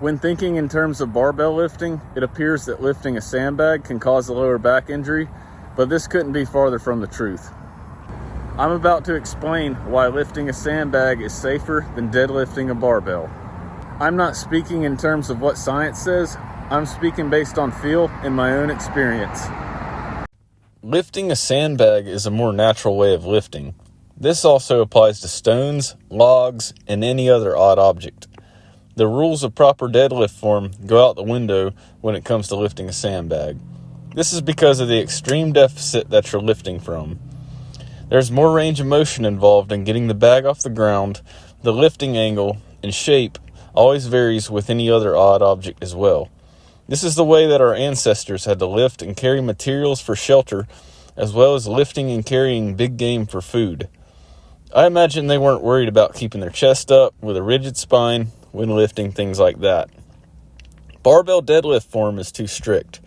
When thinking in terms of barbell lifting, it appears that lifting a sandbag can cause a lower back injury, but this couldn't be farther from the truth. I'm about to explain why lifting a sandbag is safer than deadlifting a barbell. I'm not speaking in terms of what science says, I'm speaking based on feel and my own experience. Lifting a sandbag is a more natural way of lifting. This also applies to stones, logs, and any other odd object. The rules of proper deadlift form go out the window when it comes to lifting a sandbag. This is because of the extreme deficit that you're lifting from. There's more range of motion involved in getting the bag off the ground. The lifting angle and shape always varies with any other odd object as well. This is the way that our ancestors had to lift and carry materials for shelter, as well as lifting and carrying big game for food. I imagine they weren't worried about keeping their chest up with a rigid spine when lifting things like that. Barbell deadlift form is too strict.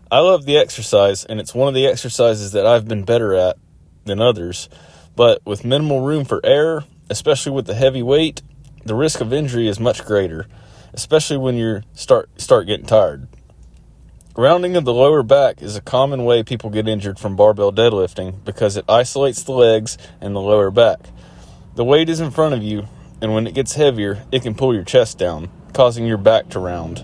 I love the exercise, and it's one of the exercises that I've been better at than others, but with minimal room for error, especially with the heavy weight, the risk of injury is much greater, especially when you start getting tired. Rounding of the lower back is a common way people get injured from barbell deadlifting because it isolates the legs and the lower back. The weight is in front of you, and when it gets heavier, it can pull your chest down, causing your back to round.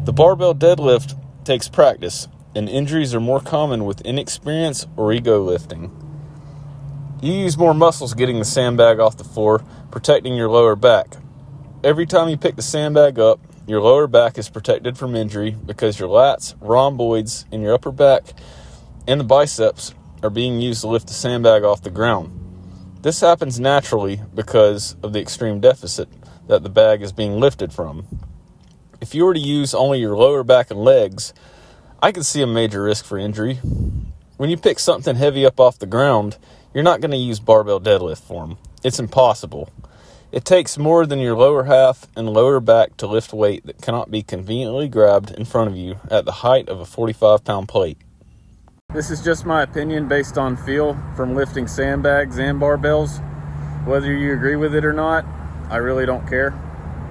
The barbell deadlift takes practice, and injuries are more common with inexperience or ego lifting. You use more muscles getting the sandbag off the floor, protecting your lower back. Every time you pick the sandbag up, your lower back is protected from injury because your lats, rhomboids, and your upper back and the biceps are being used to lift the sandbag off the ground. This happens naturally because of the extreme deficit that the bag is being lifted from. If you were to use only your lower back and legs, I could see a major risk for injury. When you pick something heavy up off the ground, you're not going to use barbell deadlift form. It's impossible. It takes more than your lower half and lower back to lift weight that cannot be conveniently grabbed in front of you at the height of a 45-pound plate. This is just my opinion based on feel from lifting sandbags and barbells. Whether you agree with it or not, I really don't care.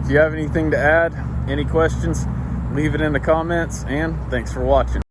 If you have anything to add, any questions, leave it in the comments, and thanks for watching.